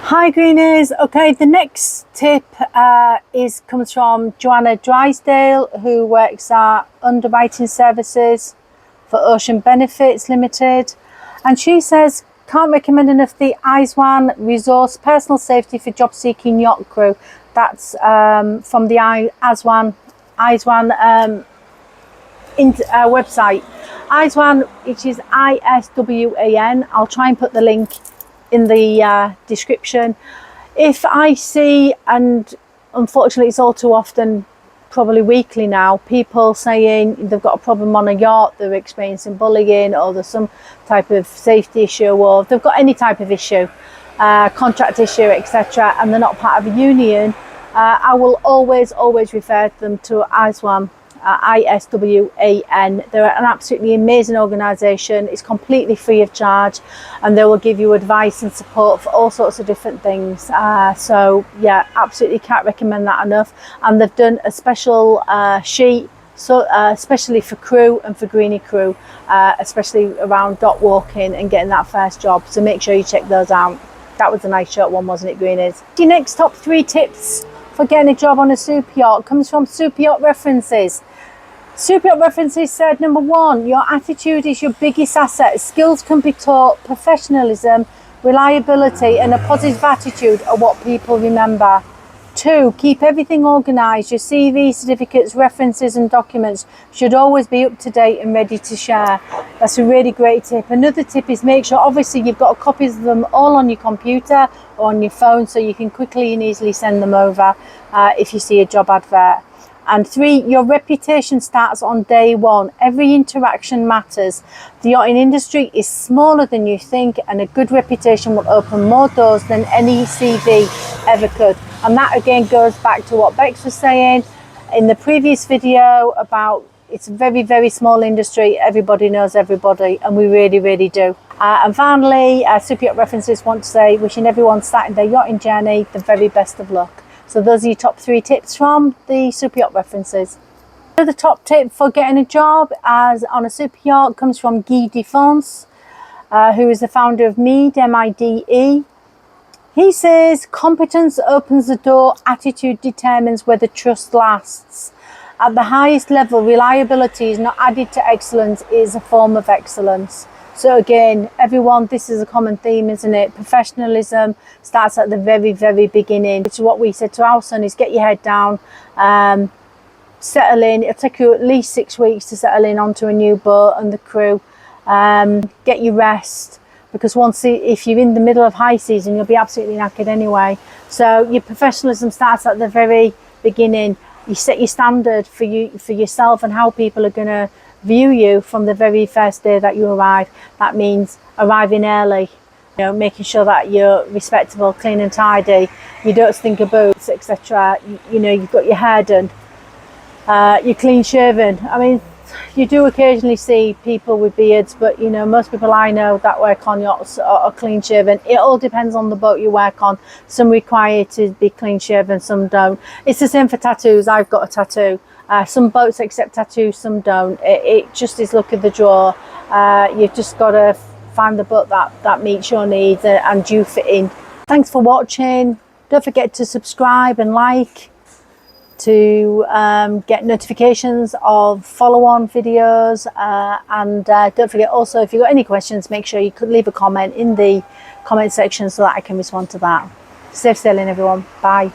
Hi greenies. Okay, the next tip comes from Joanna Drysdale, who works at underwriting services for Ocean Benefits Limited, and she says, can't recommend enough the ISWAN resource, personal safety for job seeking yacht crew. That's from the ISWAN website. ISWAN, which is ISWAN. I'll try and put the link in the description. If I see, and unfortunately it's all too often, probably weekly now, people saying they've got a problem on a yacht, they're experiencing bullying, or there's some type of safety issue, or they've got any type of issue, contract issue, etc., and they're not part of a union, I will always refer them to ISWAN. ISWAN. They're an absolutely amazing organisation. It's completely free of charge, and they will give you advice and support for all sorts of different things. So yeah, absolutely can't recommend that enough. And they've done a special sheet, so especially for crew and for greenie crew, especially around dock walking and getting that first job. So make sure you check those out. That was a nice short one, wasn't it, greenies? The next top 3 tips for getting a job on a super yacht comes from Superyacht References. Superyacht References said, number 1, your attitude is your biggest asset. Skills can be taught. Professionalism, reliability and a positive attitude are what people remember. 2, keep everything organised. Your CV, certificates, references and documents should always be up to date and ready to share. That's a really great tip. Another tip is make sure obviously you've got copies of them all on your computer or on your phone, so you can quickly and easily send them over if you see a job advert. And 3, your reputation starts on day 1. Every interaction matters. The yachting industry is smaller than you think, and a good reputation will open more doors than any CV ever could. And that again goes back to what Bex was saying in the previous video about it's a very small industry. Everybody knows everybody, and we really do. And finally, Superyacht References want to say, wishing everyone starting their yachting journey the very best of luck. So those are your top 3 tips from the Superyacht References. The top tip for getting a job as on a super yacht comes from Guy Defense, who is the founder of Mide, M-I-D-E. He says, competence opens the door, attitude determines whether trust lasts. At the highest level, reliability is not added to excellence, it is a form of excellence. So again, everyone, this is a common theme, isn't it? Professionalism starts at the very beginning. Which is what we said to our son, is get your head down, settle in. It'll take you at least 6 weeks to settle in onto a new boat and the crew. Get your rest, because if you're in the middle of high season, you'll be absolutely knackered anyway. So your professionalism starts at the very beginning. You set your standard for yourself and how people are going to view you from the very first day that you arrive. That means arriving early, you know, making sure that you're respectable, clean and tidy, you don't stink of boots, etc. You know, you've got your hair done, you're clean shaven. I mean, you do occasionally see people with beards, but you know, most people I know that work on yachts are clean shaven. It all depends on the boat you work on. Some require to be clean shaven, some don't. It's the same for tattoos. I've got a tattoo. Some boats accept tattoos, some don't. It just is luck of the draw. You've just got to find the boat that meets your needs and you fit in. Thanks for watching. Don't forget to subscribe and like to get notifications of follow-on videos, and don't forget also, if you've got any questions, make sure you could leave a comment in the comment section so that I can respond to that. Safe sailing everyone. Bye.